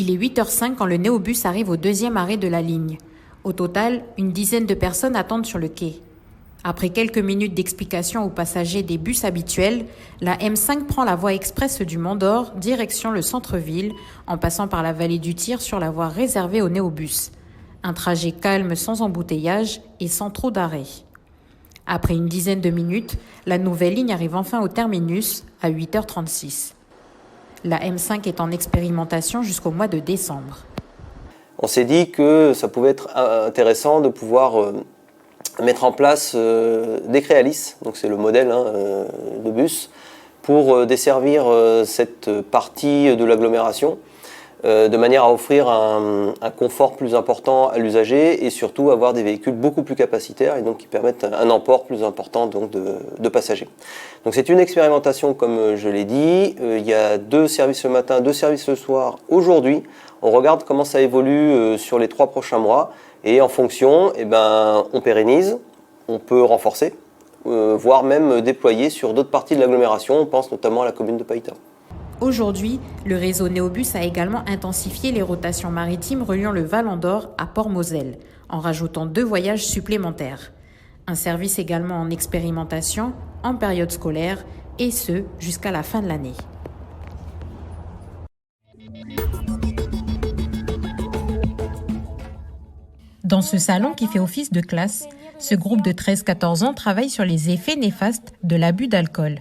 Il est 8h05 quand le Néobus arrive au deuxième arrêt de la ligne. Au total, une dizaine de personnes attendent sur le quai. Après quelques minutes d'explication aux passagers des bus habituels, la M5 prend la voie express du Mont d'Or, direction le centre-ville, en passant par la vallée du Tir sur la voie réservée aux Néobus. Un trajet calme sans embouteillage et sans trop d'arrêts. Après une dizaine de minutes, la nouvelle ligne arrive enfin au terminus à 8h36. La M5 est en expérimentation jusqu'au mois de décembre. On s'est dit que ça pouvait être intéressant de pouvoir mettre en place des Créalis, donc c'est le modèle de bus, pour desservir cette partie de l'agglomération, de manière à offrir un confort plus important à l'usager et surtout avoir des véhicules beaucoup plus capacitaires et donc qui permettent un emport plus important donc de passagers. Donc c'est une expérimentation comme je l'ai dit, il y a 2 services le matin, 2 services le soir aujourd'hui. On regarde comment ça évolue sur les 3 prochains mois et en fonction, on pérennise, on peut renforcer, voire même déployer sur d'autres parties de l'agglomération, on pense notamment à la commune de Païta. Aujourd'hui, le réseau Néobus a également intensifié les rotations maritimes reliant le Val d'Or à Port-Moselle, en rajoutant 2 voyages supplémentaires. Un service également en expérimentation, en période scolaire, et ce, jusqu'à la fin de l'année. Dans ce salon qui fait office de classe, ce groupe de 13-14 ans travaille sur les effets néfastes de l'abus d'alcool.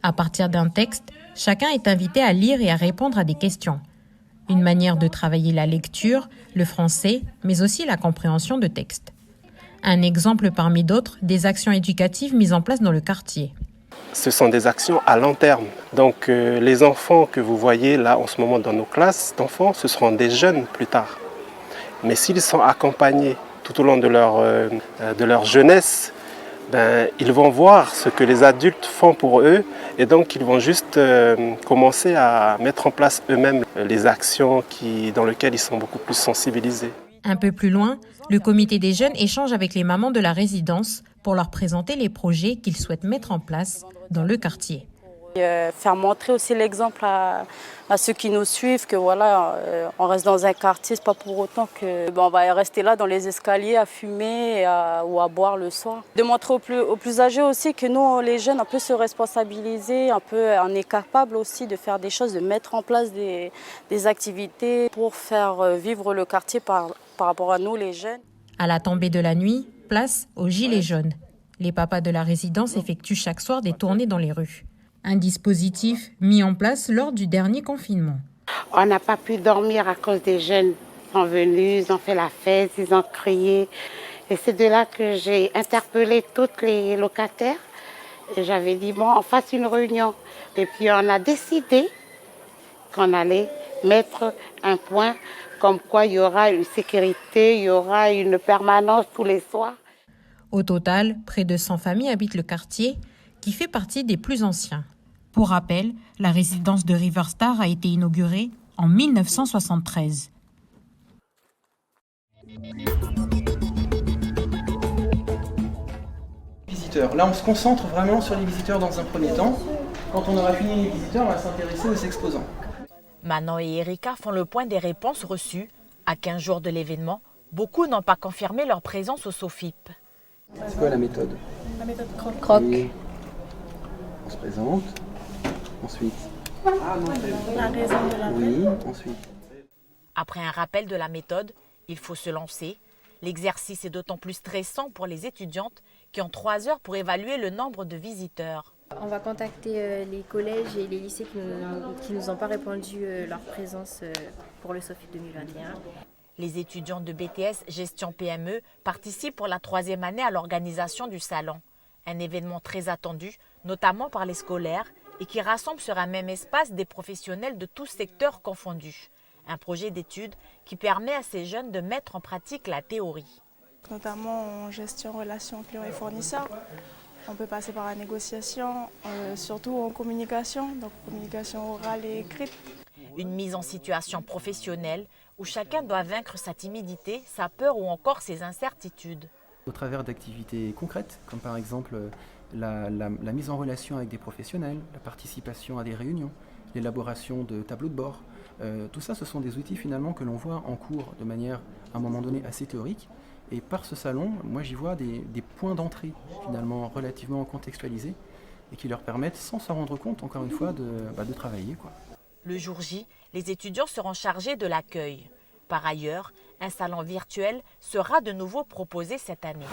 À partir d'un texte, chacun est invité à lire et à répondre à des questions. Une manière de travailler la lecture, le français, mais aussi la compréhension de textes. Un exemple parmi d'autres des actions éducatives mises en place dans le quartier. Ce sont des actions à long terme. Donc les enfants que vous voyez là en ce moment dans nos classes d'enfants, ce seront des jeunes plus tard. Mais s'ils sont accompagnés tout au long de leur jeunesse, ils vont voir ce que les adultes font pour eux et donc ils vont juste commencer à mettre en place eux-mêmes les actions dans lesquelles ils sont beaucoup plus sensibilisés. Un peu plus loin, le comité des jeunes échange avec les mamans de la résidence pour leur présenter les projets qu'ils souhaitent mettre en place dans le quartier. Faire montrer aussi l'exemple à ceux qui nous suivent que voilà, on reste dans un quartier, c'est pas pour autant que on va rester là dans les escaliers à fumer ou à boire le soir. De montrer aux plus âgés aussi que nous, les jeunes, on peut se responsabiliser, on est capable aussi de faire des choses, de mettre en place des activités pour faire vivre le quartier par rapport à nous, les jeunes. À la tombée de la nuit, place aux gilets jaunes. Les papas de la résidence effectuent chaque soir des tournées dans les rues. Un dispositif mis en place lors du dernier confinement. On n'a pas pu dormir à cause des jeunes. Ils sont venus, ils ont fait la fête, ils ont crié. Et c'est de là que j'ai interpellé tous les locataires. Et j'avais dit, on fasse une réunion. Et puis on a décidé qu'on allait mettre un point comme quoi il y aura une sécurité, il y aura une permanence tous les soirs. Au total, près de 100 familles habitent le quartier, qui fait partie des plus anciens. Pour rappel, la résidence de Riverstar a été inaugurée en 1973. Visiteurs. Là, on se concentre vraiment sur les visiteurs dans un premier temps. Quand on aura fini les visiteurs, on va s'intéresser aux exposants. Manon et Erika font le point des réponses reçues. À 15 jours de l'événement, beaucoup n'ont pas confirmé leur présence au SOFIP. C'est quoi la méthode? La méthode croc. Oui. On se présente. Ensuite. La raison de l'appel. Oui, ensuite. Après un rappel de la méthode, il faut se lancer. L'exercice est d'autant plus stressant pour les étudiantes qui ont 3 heures pour évaluer le nombre de visiteurs. On va contacter les collèges et les lycées qui nous ont pas répondu leur présence pour le SOFIP 2021. Les étudiants de BTS Gestion PME participent pour la 3e année à l'organisation du salon. Un événement très attendu, notamment par les scolaires, et qui rassemble sur un même espace des professionnels de tous secteurs confondus. Un projet d'étude qui permet à ces jeunes de mettre en pratique la théorie. Notamment en gestion relations clients et fournisseurs. On peut passer par la négociation, surtout en communication, donc communication orale et écrite. Une mise en situation professionnelle où chacun doit vaincre sa timidité, sa peur ou encore ses incertitudes. Au travers d'activités concrètes, comme par exemple la mise en relation avec des professionnels, la participation à des réunions, l'élaboration de tableaux de bord, Tout ça, ce sont des outils finalement que l'on voit en cours de manière, à un moment donné, assez théorique. Et par ce salon, moi j'y vois des points d'entrée finalement relativement contextualisés et qui leur permettent, sans s'en rendre compte, encore une fois, de travailler, quoi. Le jour J, les étudiants seront chargés de l'accueil. Par ailleurs, un salon virtuel sera de nouveau proposé cette année.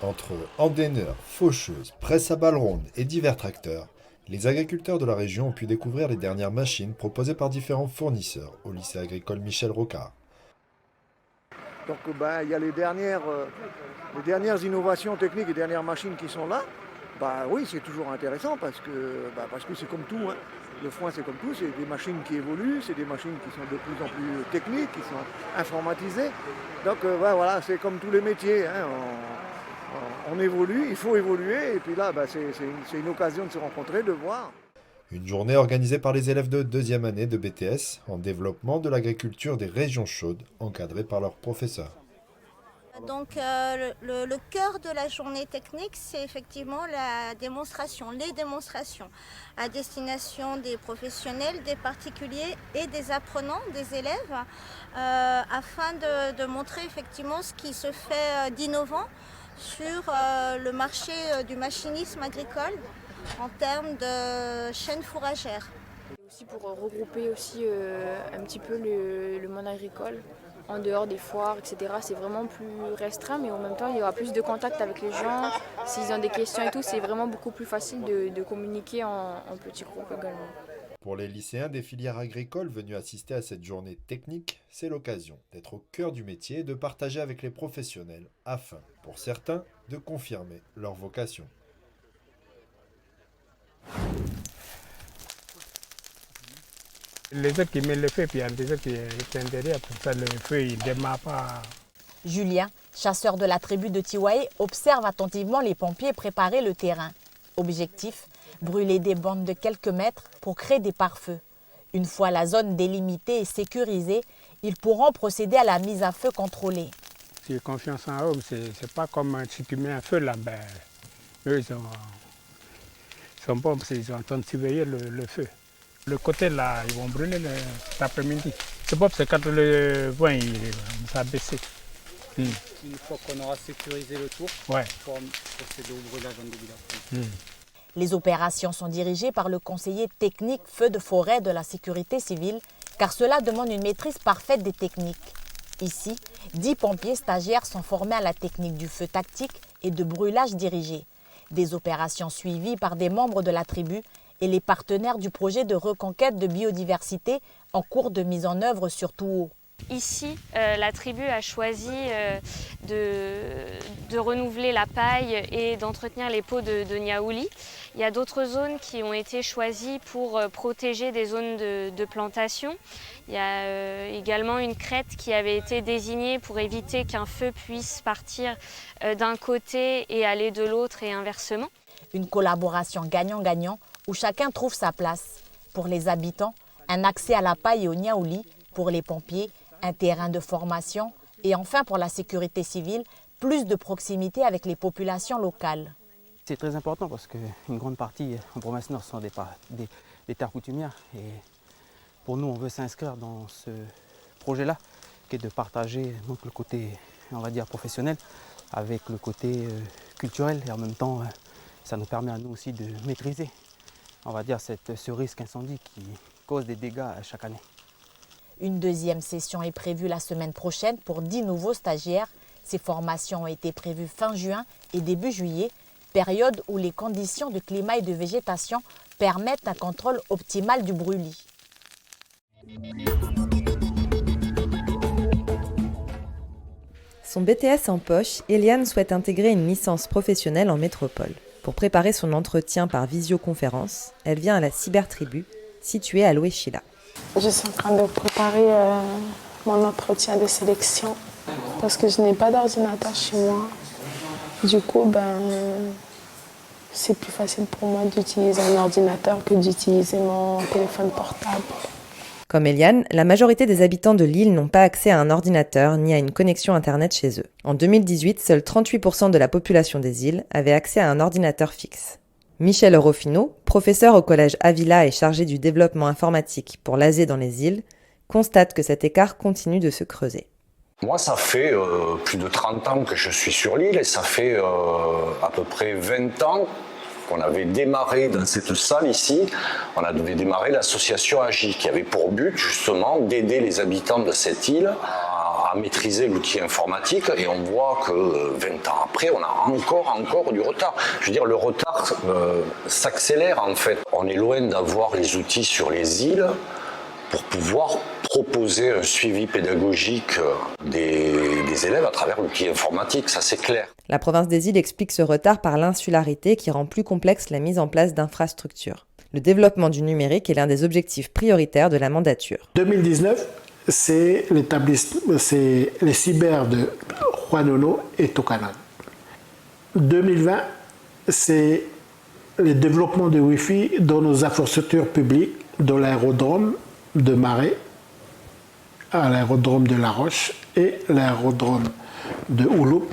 Entre endaineurs, faucheuses, presse à balles rondes et divers tracteurs, les agriculteurs de la région ont pu découvrir les dernières machines proposées par différents fournisseurs au lycée agricole Michel Rocard. Donc il y a les dernières innovations techniques et dernières machines qui sont là. Oui, c'est toujours intéressant parce que c'est comme tout. Hein. Le foin, c'est comme tout, c'est des machines qui évoluent, c'est des machines qui sont de plus en plus techniques, qui sont informatisées. Donc voilà, c'est comme tous les métiers. Hein. On évolue, il faut évoluer, et puis là, c'est une occasion de se rencontrer, de voir. Une journée organisée par les élèves de 2e année de BTS en développement de l'agriculture des régions chaudes, encadrés par leurs professeurs. Donc le cœur de la journée technique, c'est effectivement les démonstrations à destination des professionnels, des particuliers et des apprenants, des élèves, afin de montrer effectivement ce qui se fait d'innovant sur le marché du machinisme agricole en termes de chaîne fourragère. Aussi pour regrouper aussi un petit peu le monde agricole en dehors des foires, etc. C'est vraiment plus restreint, mais en même temps, il y aura plus de contact avec les gens. S'ils ont des questions et tout, c'est vraiment beaucoup plus facile de communiquer en petits groupes également. Pour les lycéens des filières agricoles venus assister à cette journée technique, c'est l'occasion d'être au cœur du métier et de partager avec les professionnels afin, pour certains, de confirmer leur vocation. Les autres qui mettent le feu, puis il y a des autres qui éteignent derrière, pour ça le feu il ne démarre pas. Julien, chasseur de la tribu de Tiwaé, observe attentivement les pompiers préparer le terrain. Objectif, brûler des bandes de quelques mètres pour créer des pare-feux. Une fois la zone délimitée et sécurisée, ils pourront procéder à la mise à feu contrôlée. J'ai confiance en eux, c'est pas comme si tu mets un feu là, eux ils sont bons parce qu'ils sont en train de surveiller le feu. Le côté là, ils vont brûler cet après-midi. C'est bon, c'est quand le vent ça a baissé. Une fois qu'on aura sécurisé le tour, ouais, pour procéder au brûlage individuel. Les opérations sont dirigées par le conseiller technique feu de forêt de la sécurité civile, car cela demande une maîtrise parfaite des techniques. Ici, 10 pompiers stagiaires sont formés à la technique du feu tactique et de brûlage dirigé. Des opérations suivies par des membres de la tribu et les partenaires du projet de reconquête de biodiversité en cours de mise en œuvre sur Touo. Ici, la tribu a choisi de renouveler la paille et d'entretenir les pots de Niaouli. Il y a d'autres zones qui ont été choisies pour protéger des zones de plantation. Il y a également une crête qui avait été désignée pour éviter qu'un feu puisse partir d'un côté et aller de l'autre et inversement. Une collaboration gagnant-gagnant où chacun trouve sa place. Pour les habitants, un accès à la paille et au Niaouli. Pour les pompiers, un terrain de formation. Et enfin, pour la sécurité civile, plus de proximité avec les populations locales. C'est très important parce qu'une grande partie en province nord sont des terres coutumières. Et pour nous, on veut s'inscrire dans ce projet-là, qui est de partager donc, le côté, on va dire, professionnel avec le côté culturel. Et en même temps, ça nous permet à nous aussi de maîtriser, on va dire, ce risque incendie qui cause des dégâts chaque année. Une deuxième session est prévue la semaine prochaine pour 10 nouveaux stagiaires. Ces formations ont été prévues fin juin et début juillet, période où les conditions de climat et de végétation permettent un contrôle optimal du brûlis. Son BTS en poche, Eliane souhaite intégrer une licence professionnelle en métropole. Pour préparer son entretien par visioconférence, elle vient à la Cybertribu, située à Louéchila. Je suis en train de préparer mon entretien de sélection parce que je n'ai pas d'ordinateur chez moi. Du coup, c'est plus facile pour moi d'utiliser un ordinateur que d'utiliser mon téléphone portable. Comme Eliane, la majorité des habitants de l'île n'ont pas accès à un ordinateur ni à une connexion Internet chez eux. En 2018, seuls 38% de la population des îles avaient accès à un ordinateur fixe. Michel Orofino, professeur au collège Avila et chargé du développement informatique pour l'ASE dans les îles, constate que cet écart continue de se creuser. Moi, ça fait plus de 30 ans que je suis sur l'île et ça fait à peu près 20 ans qu'on avait démarré dans cette salle ici, on avait démarré l'association AGI qui avait pour but justement d'aider les habitants de cette île à maîtriser l'outil informatique et on voit que 20 ans après, on a encore du retard. Je veux dire, le retard s'accélère en fait. On est loin d'avoir les outils sur les îles pour pouvoir proposer un suivi pédagogique des élèves à travers l'outil informatique, ça c'est clair. La province des îles explique ce retard par l'insularité qui rend plus complexe la mise en place d'infrastructures. Le développement du numérique est l'un des objectifs prioritaires de la mandature. 2019, c'est les cyber de Juanono et Tokanan. 2020, c'est le développement du Wi-Fi dans nos infrastructures publiques, dans l'aérodrome de Marais, à l'aérodrome de La Roche et l'aérodrome de Ouloup.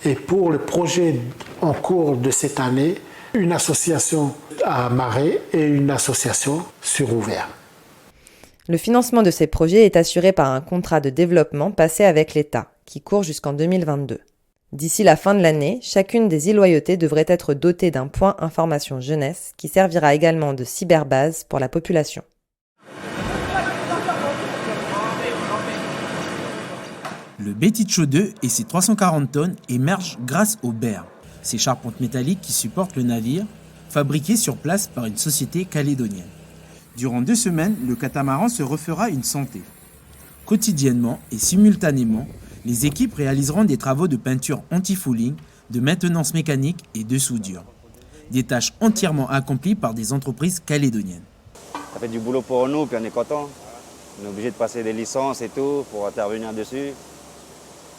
Et pour le projet en cours de cette année, une association à Marais et une association sur Ouvert. Le financement de ces projets est assuré par un contrat de développement passé avec l'État, qui court jusqu'en 2022. D'ici la fin de l'année, chacune des îles Loyauté devrait être dotée d'un point information jeunesse qui servira également de cyberbase pour la population. Le Betitcho 2 et ses 340 tonnes émergent grâce aux berres, ces charpentes métalliques qui supportent le navire, fabriquées sur place par une société calédonienne. Durant 2 semaines, le catamaran se refera une santé. Quotidiennement et simultanément, les équipes réaliseront des travaux de peinture anti-fouling, de maintenance mécanique et de soudure. Des tâches entièrement accomplies par des entreprises calédoniennes. Ça fait du boulot pour nous, puis on est content. On est obligé de passer des licences et tout pour intervenir dessus.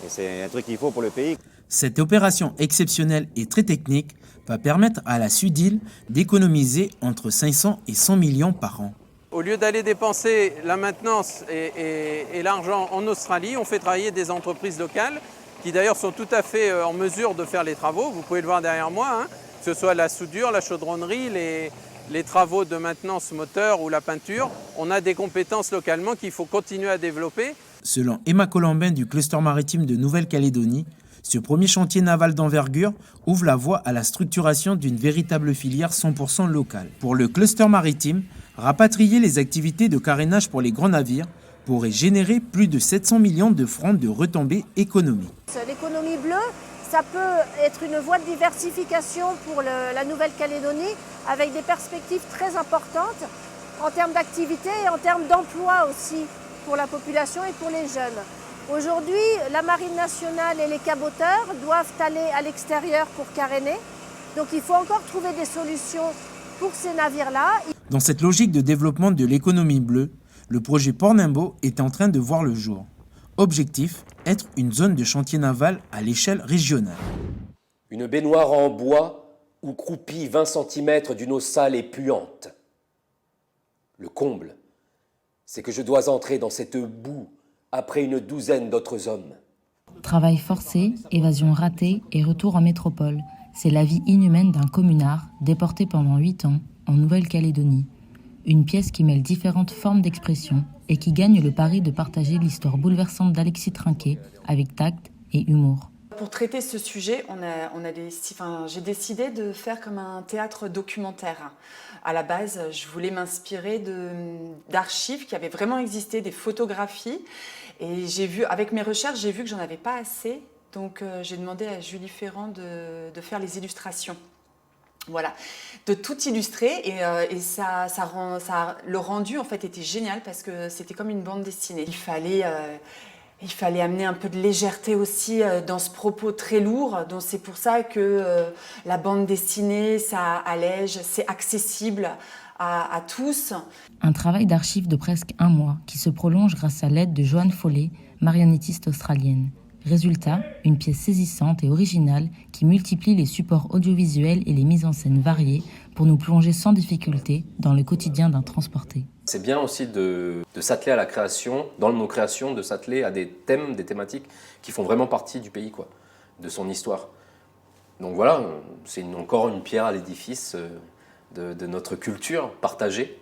Et c'est un truc qu'il faut pour le pays. Cette opération exceptionnelle et très technique va permettre à la Sud-Île d'économiser entre 500 et 100 millions par an. Au lieu d'aller dépenser la maintenance et l'argent en Australie, on fait travailler des entreprises locales qui d'ailleurs sont tout à fait en mesure de faire les travaux. Vous pouvez le voir derrière moi, hein, que ce soit la soudure, la chaudronnerie, les travaux de maintenance moteur ou la peinture. On a des compétences localement qu'il faut continuer à développer. Selon Emma Colombin du cluster maritime de Nouvelle-Calédonie, ce premier chantier naval d'envergure ouvre la voie à la structuration d'une véritable filière 100% locale. Pour le cluster maritime, rapatrier les activités de carénage pour les grands navires pourrait générer plus de 700 millions de francs de retombées économiques. L'économie bleue, ça peut être une voie de diversification pour la Nouvelle-Calédonie avec des perspectives très importantes en termes d'activité et en termes d'emploi aussi pour la population et pour les jeunes. Aujourd'hui, la Marine nationale et les caboteurs doivent aller à l'extérieur pour caréner. Donc il faut encore trouver des solutions pour ces navires-là. Dans cette logique de développement de l'économie bleue, le projet Port Nimbo est en train de voir le jour. Objectif, être une zone de chantier naval à l'échelle régionale. Une baignoire en bois où croupit 20 cm d'une eau sale et puante. Le comble, c'est que je dois entrer dans cette boue après une douzaine d'autres hommes. Travail forcé, évasion ratée et retour en métropole. C'est la vie inhumaine d'un communard déporté pendant 8 ans en Nouvelle-Calédonie. Une pièce qui mêle différentes formes d'expression et qui gagne le pari de partager l'histoire bouleversante d'Alexis Trinquet avec tact et humour. Pour traiter ce sujet, j'ai décidé de faire comme un théâtre documentaire. À la base, je voulais m'inspirer d'archives qui avaient vraiment existé, des photographies. Et avec mes recherches, j'ai vu que j'en avais pas assez. Donc j'ai demandé à Julie Ferrand de faire les illustrations. Voilà, de tout illustrer et le rendu en fait était génial parce que c'était comme une bande dessinée. Il fallait amener un peu de légèreté aussi dans ce propos très lourd. Donc c'est pour ça que la bande dessinée, ça allège, c'est accessible à tous. Un travail d'archives de presque 1 mois qui se prolonge grâce à l'aide de Joanne Foley, marionnettiste australienne. Résultat, une pièce saisissante et originale qui multiplie les supports audiovisuels et les mises en scène variées pour nous plonger sans difficulté dans le quotidien d'un transporté. C'est bien aussi de s'atteler à la création, dans le mot création, de s'atteler à des thèmes, des thématiques qui font vraiment partie du pays, de son histoire. Donc voilà, c'est encore une pierre à l'édifice de notre culture partagée.